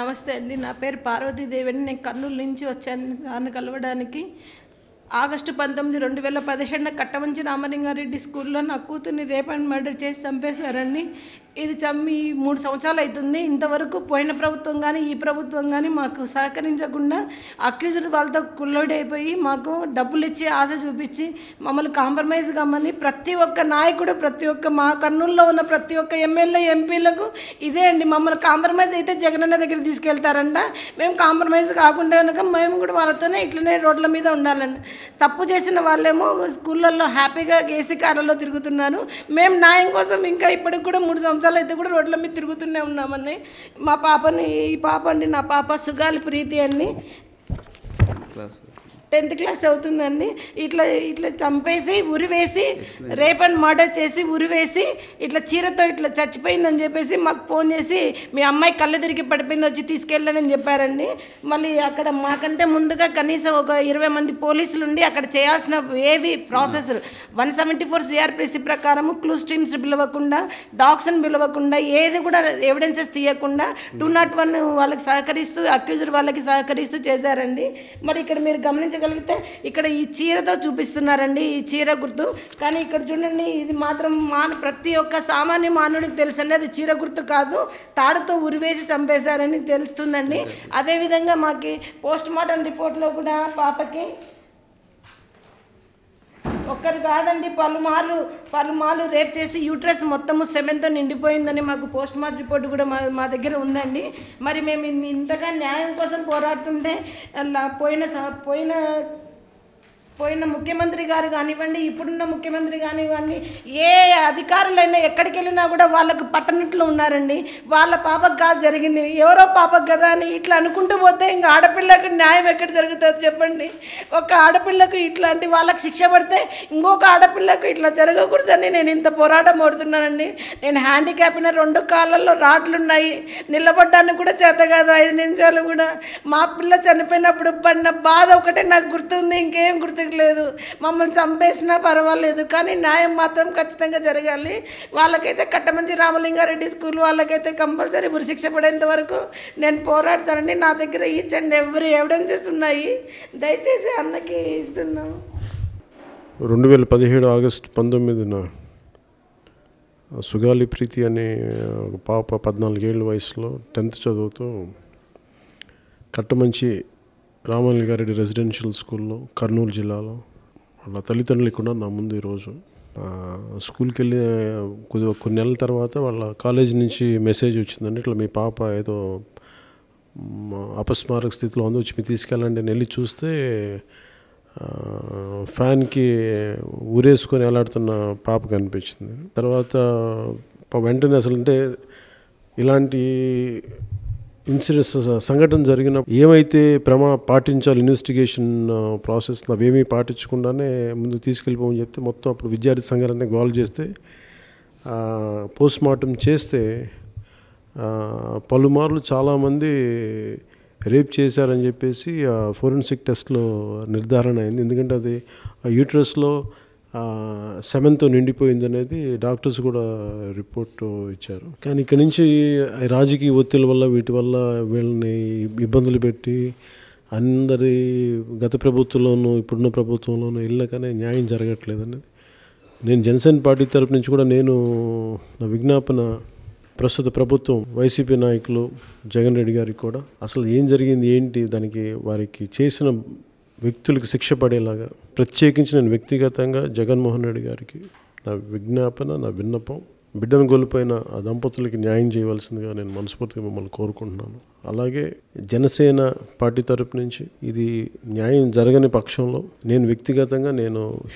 నమస్తే అండి. నా పేరు పార్వతీదేవి అండి. నేను కర్నూలు నుంచి వచ్చాను సార్ని కలవడానికి. ఆగస్టు 19, 2017 కట్టమంచి రామలింగారెడ్డి స్కూల్లో నా కూతుర్ని రేప్ అండ్ మర్డర్ చేసి చంపేశారండి. ఇది చంపి 3 సంవత్సరాలు అవుతుంది. ఇంతవరకు పోయిన ప్రభుత్వం కానీ ఈ ప్రభుత్వం కానీ మాకు సహకరించకుండా అక్యూజ్డ్ వాళ్ళతో కుల్లోడైపోయి మాకు డబ్బులు ఇచ్చి ఆశ చూపించి మమ్మల్ని కాంప్రమైజ్ కమ్మని ప్రతి ఒక్క నాయకుడు, ప్రతి ఒక్క మా కర్నూలులో ఉన్న ప్రతి ఒక్క ఎమ్మెల్యే ఎంపీలకు ఇదే అండి. మమ్మల్ని కాంప్రమైజ్ అయితే జగనన్న దగ్గర తీసుకెళ్తారంట. మేము కాంప్రమైజ్ కాకుండా కనుక మేము కూడా వాళ్ళతోనే ఇట్లనే రోడ్ల మీద ఉండాలండి. తప్పు చేసిన వాళ్ళేమో స్కూళ్ళల్లో హ్యాపీగా ఏసీ కార్లలో తిరుగుతున్నారు. మేము న్యాయం కోసం ఇంకా ఇప్పటికి కూడా 3 సంవత్సరాలు అయితే కూడా రోడ్ల మీద తిరుగుతూనే ఉన్నామని. మా పాపని, ఈ పాప అండి, నా పాప సుగాలి ప్రీతి అండి, 10th క్లాస్ చదువుతుందండి. ఇట్లా చంపేసి ఉరివేసి రేప్ అండ్ మర్డర్ చేసి ఉరివేసి ఇట్లా చీరతో ఇట్లా చచ్చిపోయిందని చెప్పేసి మాకు ఫోన్ చేసి మీ అమ్మాయి కళ్ళు తిరిగి పడిపోయింది, వచ్చి తీసుకెళ్ళని చెప్పారండి. మళ్ళీ అక్కడ మాకంటే ముందుగా కనీసం ఒక 20 మంది పోలీసులు ఉండి అక్కడ చేయాల్సిన ఏవి ప్రాసెస్ 174 సిఆర్పిసి ప్రకారము క్లూ స్ట్రీమ్స్ పిలవకుండా, డాగ్స్ని పిలవకుండా, ఏది కూడా ఎవిడెన్సెస్ తీయకుండా 201 వాళ్ళకి సహకరిస్తూ, అక్యూజ్డ్ వాళ్ళకి సహకరిస్తూ చేశారండి. మరి ఇక్కడ మీరు గమనించగలిగితే ఇక్కడ ఈ చీరతో చూపిస్తున్నారండి, ఈ చీర గుర్తు. కానీ ఇక్కడ చూడండి, ఇది మాత్రం ప్రతి ఒక్క సామాన్య మానవుడికి తెలుసండి అది చీర గుర్తు కాదు, తాడుతో ఉరివేసి చంపేశారని తెలుస్తుందండి. అదేవిధంగా మాకు పోస్ట్ మార్టం రిపోర్ట్లో కూడా పాపకి ఒక్కరు కాదండి, పలుమార్లు రేప్ చేసి యూట్రస్ మొత్తము సెమెన్తో నిండిపోయిందని మాకు పోస్ట్ మార్టం రిపోర్ట్ కూడా మా దగ్గర ఉందండి. మరి మేము ఇంతగా న్యాయం కోసం పోరాడుతుంటే పోయిన ముఖ్యమంత్రి గారు కానివ్వండి, ఇప్పుడున్న ముఖ్యమంత్రి కానివ్వండి, ఏ అధికారులైనా ఎక్కడికి వెళ్ళినా కూడా వాళ్ళకు పట్టనట్లు ఉన్నారండి. వాళ్ళ పాపకు కాదు జరిగింది, ఎవరో పాపకు కదా అని ఇట్లా అనుకుంటూ పోతే ఇంకా ఆడపిల్లకు న్యాయం ఎక్కడ జరుగుతుంది చెప్పండి. ఒక ఆడపిల్లకు ఇట్లాంటి వాళ్ళకి శిక్ష పడితే ఇంకొక ఆడపిల్లకు ఇట్లా జరగకూడదని నేను ఇంత పోరాటం పడుతున్నానండి. నేను హ్యాండిక్యాప్న 2 కాళ్ళల్లో రాట్లున్నాయి, నిలబడ్డానికి కూడా చేత కాదు 5 నిమిషాలు కూడా. మా పిల్ల చనిపోయినప్పుడు పడిన బాధ ఒకటే నాకు గుర్తుంది, ఇంకేం గుర్తు లేదు. మమ్మల్ని చంపేసినా పర్వాలేదు, కానీ న్యాయం మాత్రం ఖచ్చితంగా జరగాలి. వాళ్ళకైతే కట్టమంచి రామలింగారెడ్డి స్కూల్ వాళ్ళకైతే కంపల్సరీ ఉరిశిక్ష పడేంత వరకు నేను పోరాడతానండి. నా దగ్గర ఈచ్ అండ్ ఎవ్రీ ఎవిడెన్సెస్ ఉన్నాయి, దయచేసి అన్నకి ఇస్తున్నాను. 2017 ఆగస్టు 19న సుగాలి ప్రీతి అనే పాప 14 ఏళ్ళ వయసులో 10th చదువుతూ కట్టమంచి రామలింగారెడ్డి రెసిడెన్షియల్ స్కూల్లో కర్నూలు జిల్లాలో వాళ్ళ తల్లిదండ్రులు కూడా నా ముందు ఈరోజు స్కూల్కి వెళ్ళి కొన్ని నెలల తర్వాత వాళ్ళ కాలేజీ నుంచి మెసేజ్ వచ్చిందండి, ఇట్లా మీ పాప ఏదో అపస్మారక స్థితిలో ఉంది, వచ్చి మీరు తీసుకెళ్ళండి అని వెళ్ళి చూస్తే ఫ్యాన్కి ఊరేసుకొని ఎలాడుతున్న పాప కనిపించింది. తర్వాత వెంటనే అసలు అంటే ఇలాంటి ఇన్సిడెంట్స్ సంఘటన జరిగిన ఏమైతే పాటించాలి ఇన్వెస్టిగేషన్ ప్రాసెస్ అవేమీ పాటించకుండానే ముందుకు తీసుకెళ్ళిపోమని చెప్తే మొత్తం అప్పుడు విద్యార్థి సంఘాలన్నీ గోల్ చేస్తే పోస్ట్ మార్టం చేస్తే పలుమార్లు చాలామంది రేప్ చేశారని చెప్పేసి ఫోరెన్సిక్ టెస్ట్లో నిర్ధారణ అయింది. ఎందుకంటే అది యూట్రస్లో సెమెన్తో నిండిపోయింది అనేది డాక్టర్స్ కూడా రిపోర్ట్ ఇచ్చారు. కానీ ఇక్కడి నుంచి రాజకీయ ఒత్తిడి వల్ల వీటి వల్ల వీళ్ళని ఇబ్బందులు పెట్టి అందరి గత ప్రభుత్వంలోనూ ఇప్పుడున్న ప్రభుత్వంలోనూ వెళ్ళకనే న్యాయం జరగట్లేదని నేను జనసేన పార్టీ తరపు నుంచి కూడా నేను నా విజ్ఞాపన ప్రస్తుత ప్రభుత్వం వైసీపీ నాయకులు జగన్ రెడ్డి గారికి కూడా అసలు ఏం జరిగింది ఏంటి, దానికి వారికి చేసిన వ్యక్తులకు శిక్ష పడేలాగా ప్రత్యేకించి నేను వ్యక్తిగతంగా జగన్మోహన్ రెడ్డి గారికి నా విజ్ఞాపన, నా విన్నపం, బిడ్డను కోల్పోయిన ఆ దంపతులకి న్యాయం చేయవలసిందిగా నేను మనస్ఫూర్తిగా మిమ్మల్ని కోరుకుంటున్నాను. అలాగే జనసేన పార్టీ తరపు నుంచి ఇది న్యాయం జరగని పక్షంలో నేను వ్యక్తిగతంగా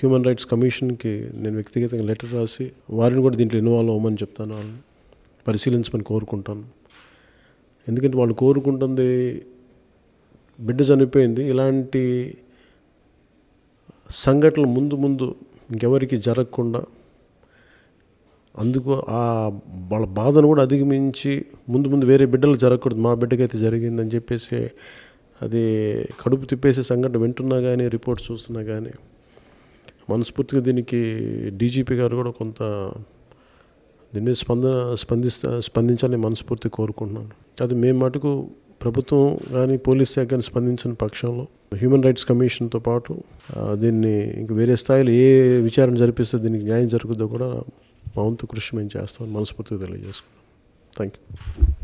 హ్యూమన్ రైట్స్ కమిషన్కి నేను వ్యక్తిగతంగా లెటర్ రాసి వారిని కూడా దీంట్లో ఇన్వాల్వ్ అవ్వమని చెప్తాను, వాళ్ళని పరిశీలించమని కోరుకుంటాను. ఎందుకంటే వాళ్ళు కోరుకుంటుంది బిడ్డ చనిపోయింది, ఇలాంటి సంఘటనలు ముందు ఇంకెవరికి జరగకుండా అందుకు వాళ్ళ బాధను కూడా అధిగమించి ముందు వేరే బిడ్డలు జరగకూడదు, మా బిడ్డకైతే జరిగిందని చెప్పేసి అది కడుపు తిప్పేసే సంఘటన వింటున్నా కానీ రిపోర్ట్స్ చూస్తున్నా కానీ మనస్ఫూర్తిగా దీనికి డీజీపీ గారు కూడా కొంత దీని మీద స్పందించాలని మనస్ఫూర్తి కోరుకుంటున్నాను. అది మేము మటుకు ప్రభుత్వం కానీ పోలీస్ శాఖ కానీ స్పందించిన పక్షంలో హ్యూమన్ రైట్స్ కమిషన్తో పాటు దీన్ని ఇంక వేరే స్థాయిలో ఏ విచారణ జరిపిస్తే దీనికి న్యాయం జరుగుతుందో కూడా మా వంతు కృషి మేము చేస్తామని మనస్ఫూర్తిగా తెలియజేసుకున్నాం. Thank you.